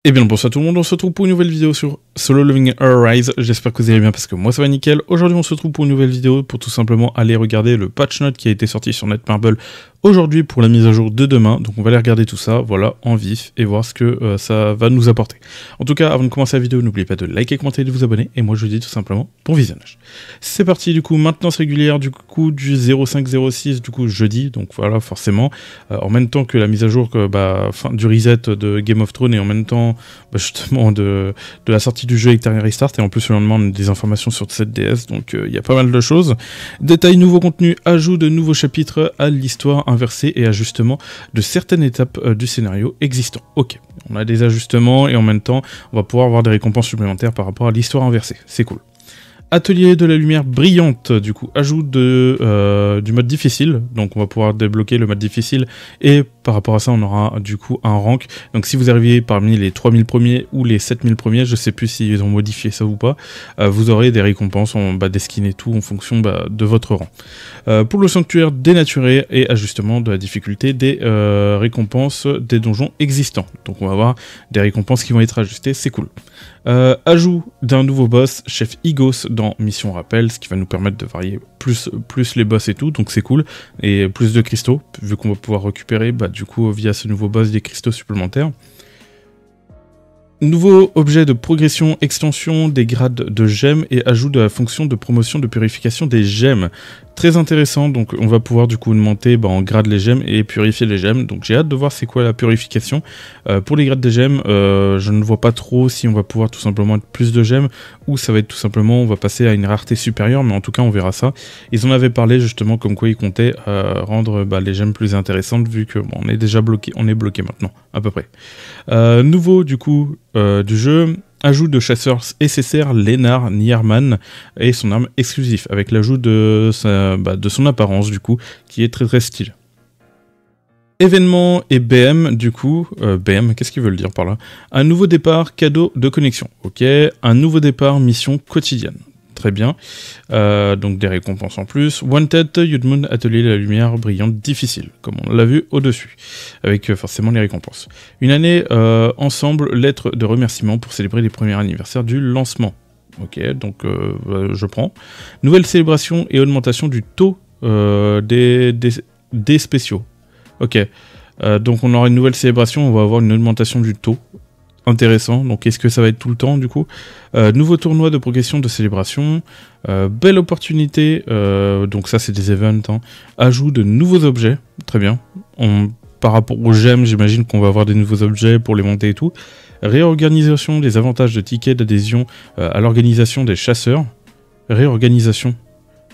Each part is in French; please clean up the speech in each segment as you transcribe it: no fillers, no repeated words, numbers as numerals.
Et bien bonsoir tout le monde, on se retrouve pour une nouvelle vidéo sur Solo Leveling Arise, j'espère que vous allez bien parce que moi ça va nickel. Aujourd'hui on se retrouve pour une nouvelle vidéo pour tout simplement aller regarder le patch note qui a été sorti sur Netmarble aujourd'hui pour la mise à jour de demain. Donc on va aller regarder tout ça, voilà, en vif et voir ce que ça va nous apporter. En tout cas, avant de commencer la vidéo, n'oubliez pas de liker, commenter et de vous abonner. Et moi je vous dis tout simplement bon visionnage. C'est parti du coup, maintenance régulière du coup du 0506 du coup jeudi, donc voilà forcément. En même temps que la mise à jour fin du reset de Game of Thrones et en même temps justement de la sortie du jeu Eternia Restart, et en plus le lendemain on a des informations sur cette DS, donc il y a pas mal de choses. Détails, nouveaux contenus, ajout de nouveaux chapitres à l'histoire inversée et ajustement de certaines étapes du scénario existant. Ok, on a des ajustements et en même temps on va pouvoir avoir des récompenses supplémentaires par rapport à l'histoire inversée, c'est cool. Atelier de la lumière brillante, du coup, ajout du mode difficile, donc on va pouvoir débloquer le mode difficile, et par rapport à ça, on aura du coup un rank, donc si vous arrivez parmi les 3000 premiers ou les 7000 premiers, je sais plus s'ils ont modifié ça ou pas, vous aurez des récompenses, des skins et tout, en fonction de votre rang. Pour le sanctuaire dénaturé et ajustement de la difficulté des récompenses des donjons existants, donc on va avoir des récompenses qui vont être ajustées, c'est cool. Ajout d'un nouveau boss, chef Igos, dans Mission Rappel, ce qui va nous permettre de varier plus les boss et tout, donc c'est cool, et plus de cristaux, vu qu'on va pouvoir récupérer du coup via ce nouveau boss des cristaux supplémentaires. Nouveau objet de progression, extension des grades de gemmes et ajout de la fonction de promotion de purification des gemmes. Très intéressant, donc on va pouvoir du coup augmenter en grade les gemmes et purifier les gemmes, donc j'ai hâte de voir c'est quoi la purification. Pour les grades des gemmes, je ne vois pas trop si on va pouvoir tout simplement être plus de gemmes ou ça va être tout simplement on va passer à une rareté supérieure, mais en tout cas on verra ça. Ils en avaient parlé justement comme quoi ils comptaient rendre les gemmes plus intéressantes vu que on est déjà bloqué, on est bloqué maintenant à peu près. Nouveau du coup du jeu, ajout de chasseur SSR Lénard Nierman et son arme exclusif, avec l'ajout de son apparence du coup, qui est très stylé. Événement et BM du coup, BM, qu'est-ce qu'ils veulent dire par là? Un nouveau départ, cadeau de connexion, ok, un nouveau départ, mission quotidienne. Très bien, donc des récompenses en plus. Wanted, Yudmoon, atelier de la lumière brillante difficile, comme on l'a vu au-dessus, avec forcément les récompenses. Une année ensemble, lettre de remerciement pour célébrer les premiers anniversaires du lancement. Ok, donc je prends. Nouvelle célébration et augmentation du taux des spéciaux. Ok, donc on aura une nouvelle célébration, on va avoir une augmentation du taux. Intéressant, donc est-ce que ça va être tout le temps du coup? Nouveau tournoi de progression de célébration, belle opportunité, donc ça c'est des events, hein. Ajout de nouveaux objets, très bien, par rapport aux gemmes j'imagine qu'on va avoir des nouveaux objets pour les monter et tout. Réorganisation des avantages de tickets d'adhésion à l'organisation des chasseurs, réorganisation.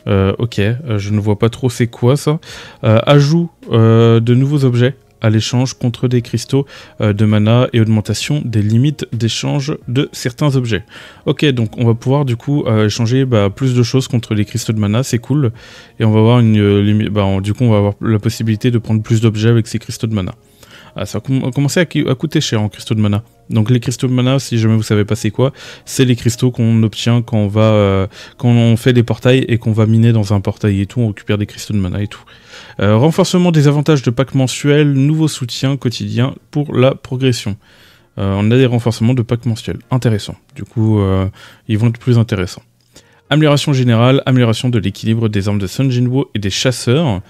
Ok, je ne vois pas trop c'est quoi ça. Ajout de nouveaux objets à l'échange contre des cristaux de mana et augmentation des limites d'échange de certains objets. Ok, donc on va pouvoir du coup échanger plus de choses contre les cristaux de mana, c'est cool. Et on va avoir une limite, du coup on va avoir la possibilité de prendre plus d'objets avec ces cristaux de mana. Ça a commencé à coûter cher en cristaux de mana. Donc les cristaux de mana, si jamais vous savez pas c'est quoi, c'est les cristaux qu'on obtient quand on fait des portails et qu'on va miner dans un portail et tout, on récupère des cristaux de mana et tout. Renforcement des avantages de pack mensuel, nouveau soutien quotidien pour la progression. On a des renforcements de pack mensuel, intéressant. Du coup, ils vont être plus intéressants. Amélioration générale, amélioration de l'équilibre des armes de Sun Jinwoo et des chasseurs.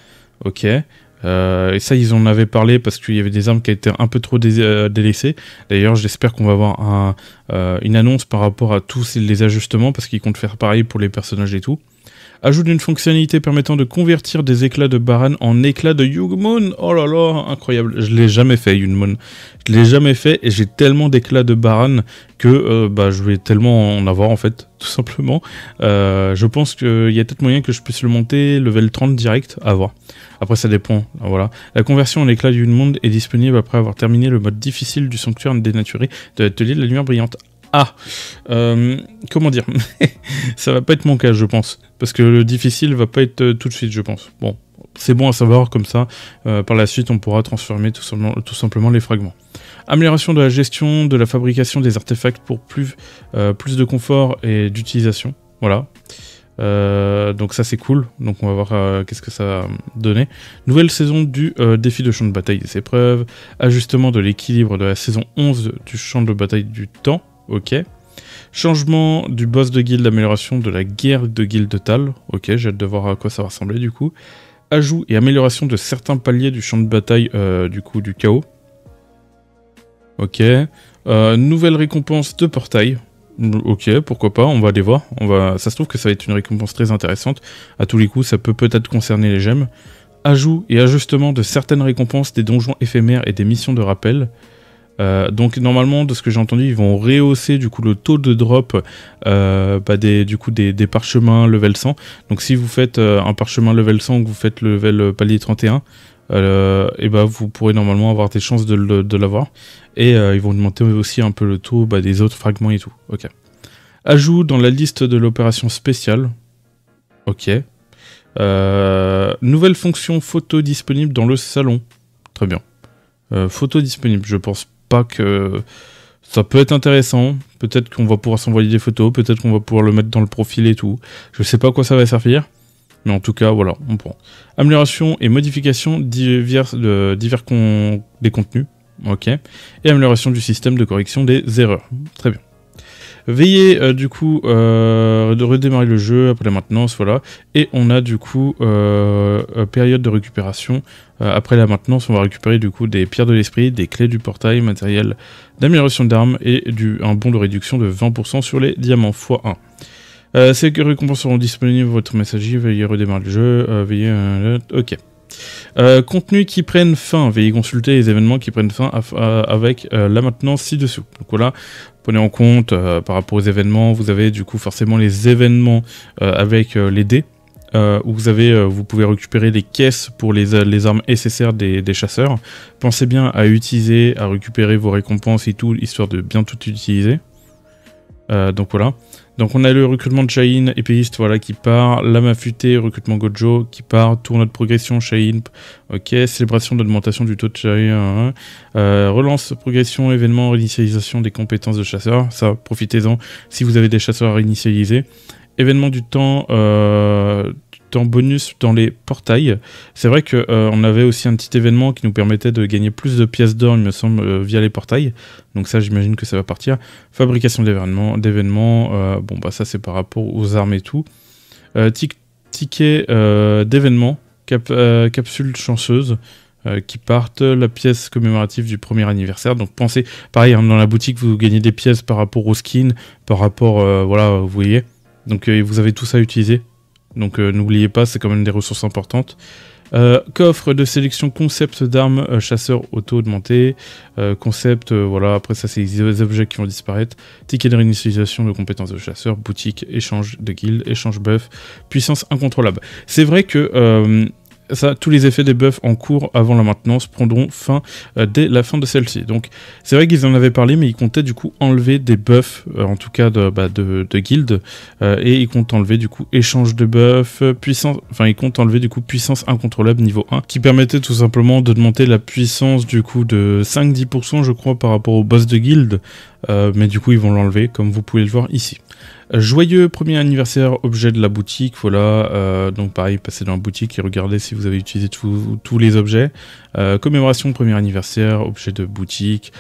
Ok. Et ça ils en avaient parlé parce qu'il y avait des armes qui étaient un peu trop délaissées. D'ailleurs j'espère qu'on va avoir une annonce par rapport à tous les ajustements parce qu'ils comptent faire pareil pour les personnages et tout. Ajout d'une fonctionnalité permettant de convertir des éclats de Baran en éclats de Yugmoon. Oh là là, incroyable. Je l'ai jamais fait, Yugmoon. Je l'ai jamais fait et j'ai tellement d'éclats de Baran que je vais tellement en avoir en fait, tout simplement. Je pense qu'il y a peut-être moyen que je puisse le monter level 30 direct, à voir. Après ça dépend, voilà. La conversion en éclat du monde est disponible après avoir terminé le mode difficile du sanctuaire dénaturé de l'atelier de la lumière brillante. Ah, comment dire? Ça va pas être mon cas, je pense. Parce que le difficile va pas être tout de suite, je pense. Bon, c'est bon à savoir, comme ça, par la suite, on pourra transformer tout simplement les fragments. Amélioration de la gestion, de la fabrication des artefacts pour plus de confort et d'utilisation. Voilà. Donc ça c'est cool, donc on va voir qu'est-ce que ça va donner. Nouvelle saison du défi de champ de bataille des épreuves, ajustement de l'équilibre de la saison 11 du champ de bataille du temps, ok. Changement du boss de guilde, amélioration de la guerre de guilde Tal, ok, j'ai hâte de voir à quoi ça va ressembler du coup. Ajout et amélioration de certains paliers du champ de bataille du coup du chaos, ok. Nouvelle récompense de portail. Ok, pourquoi pas, on va aller voir. Ça se trouve que ça va être une récompense très intéressante. À tous les coups, ça peut peut-être concerner les gemmes. Ajout et ajustement de certaines récompenses des donjons éphémères et des missions de rappel. Donc normalement, de ce que j'ai entendu, ils vont rehausser du coup le taux de drop des parchemins level 100. Donc si vous faites un parchemin level 100 ou que vous faites le level palier 31, et vous pourrez normalement avoir des chances de l'avoir. Et ils vont augmenter aussi un peu le taux des autres fragments et tout. Ok. Ajout dans la liste de l'opération spéciale. Ok. Nouvelle fonction photo disponible dans le salon. Très bien. Photo disponible. Je pense pas que ça peut être intéressant. Peut-être qu'on va pouvoir s'envoyer des photos. Peut-être qu'on va pouvoir le mettre dans le profil et tout. Je sais pas à quoi ça va servir. Mais en tout cas, voilà, on prend. Amélioration et modification des contenus. Ok. Et amélioration du système de correction des erreurs. Très bien. Veillez de redémarrer le jeu après la maintenance, voilà. Et on a du coup période de récupération. Après la maintenance, on va récupérer du coup des pierres de l'esprit, des clés du portail, matériel d'amélioration d'armes et un bon de réduction de 20% sur les diamants x1. Ces récompenses seront disponibles votre messager, veuillez redémarrer le jeu, ok. Contenus qui prennent fin, veuillez consulter les événements qui prennent fin avec la maintenance ci-dessous. Donc voilà, prenez en compte par rapport aux événements, vous avez du coup forcément les événements avec les dés, où vous pouvez récupérer les caisses pour les armes SSR des chasseurs. Pensez bien à récupérer vos récompenses et tout, histoire de bien tout utiliser. Donc voilà. Donc on a le recrutement de Shaheen, épéiste, voilà, qui part, lame affûtée, recrutement Gojo, qui part, tournoi de progression, Shaheen, ok, célébration d'augmentation du taux de Shaheen, relance, progression, événement, réinitialisation des compétences de chasseurs, ça, profitez-en si vous avez des chasseurs à réinitialiser. Événement du temps bonus dans les portails. C'est vrai que on avait aussi un petit événement qui nous permettait de gagner plus de pièces d'or, il me semble, via les portails. Donc ça, j'imagine que ça va partir. Fabrication d'événements. Ça c'est par rapport aux armes et tout. Ticket d'événements. Capsule chanceuse. Qui partent, la pièce commémorative du premier anniversaire. Donc pensez, pareil, hein, dans la boutique, vous gagnez des pièces par rapport au skin, par rapport, voilà, vous voyez. Donc vous avez tout ça à utiliser. Donc n'oubliez pas, c'est quand même des ressources importantes. Coffre de sélection concept d'armes chasseur auto-augmenté. Voilà, après ça c'est les objets qui vont disparaître. Ticket de réinitialisation de compétences de chasseur, boutique, échange de guild, échange buff, puissance incontrôlable. C'est vrai que tous les effets des buffs en cours avant la maintenance prendront fin dès la fin de celle-ci. Donc c'est vrai qu'ils en avaient parlé, mais ils comptaient du coup enlever des buffs, en tout cas de guild, et ils comptent enlever du coup échange de buffs, ils comptent enlever du coup puissance incontrôlable niveau 1, qui permettait tout simplement d'augmenter la puissance du coup de 5-10% je crois par rapport au boss de guild, mais du coup ils vont l'enlever comme vous pouvez le voir ici. Joyeux premier anniversaire, objet de la boutique, voilà, donc pareil, passez dans la boutique et regardez si vous avez utilisé tous les objets. Commémoration premier anniversaire, objet de boutique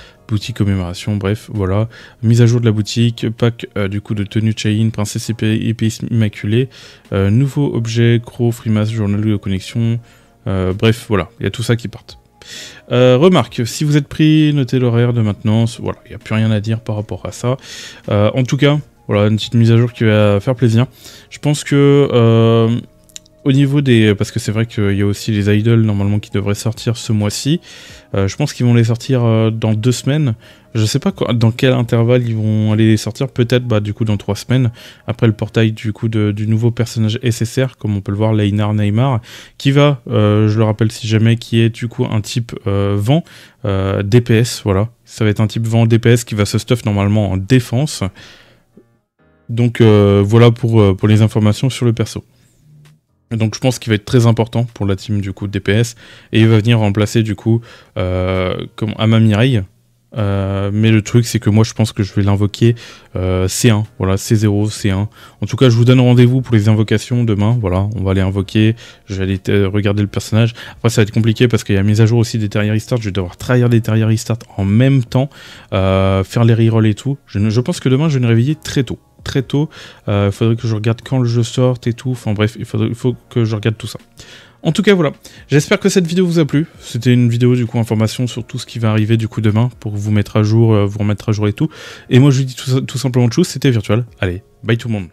commémoration, bref, voilà. Mise à jour de la boutique, pack du coup de tenue Shaheen, princesse épéiste immaculée, nouveau objet, crow, frimas, journal de connexion, bref, voilà, il y a tout ça qui part. Remarque, si vous êtes pris, notez l'horaire de maintenance, voilà, il n'y a plus rien à dire par rapport à ça. En tout cas, voilà, une petite mise à jour qui va faire plaisir. Je pense que au niveau parce que c'est vrai qu'il y a aussi les idols normalement qui devraient sortir ce mois-ci. Je pense qu'ils vont les sortir dans 2 semaines. Je sais pas dans quel intervalle ils vont aller les sortir. Peut-être du coup dans 3 semaines. Après le portail du coup du nouveau personnage SSR, comme on peut le voir, Leinar Neymar, qui va, je le rappelle si jamais, qui est du coup un type vent DPS. Voilà, ça va être un type vent DPS qui va se stuff normalement en défense. Donc voilà pour les informations sur le perso. Donc je pense qu'il va être très important pour la team du coup DPS, et il va venir remplacer du coup Ama Mireille, Mais le truc, c'est que moi, je pense que je vais l'invoquer C1. Voilà, C0, C1. En tout cas, je vous donne rendez-vous pour les invocations demain. Voilà, on va aller invoquer. Je vais aller regarder le personnage. Après, ça va être compliqué parce qu'il y a mise à jour aussi des terriers restart. Je vais devoir trahir des terriers restart en même temps, faire les rerolls et tout. Je pense que demain, je vais me réveiller très tôt. Très tôt. Il faudrait que je regarde quand le jeu sort et tout. Enfin bref, il faut que je regarde tout ça. En tout cas, voilà. J'espère que cette vidéo vous a plu. C'était une vidéo, du coup, information sur tout ce qui va arriver, du coup, demain, pour vous mettre à jour, vous remettre à jour et tout. Et moi, je vous dis tout simplement de choses, c'était Virtual. Allez, bye tout le monde.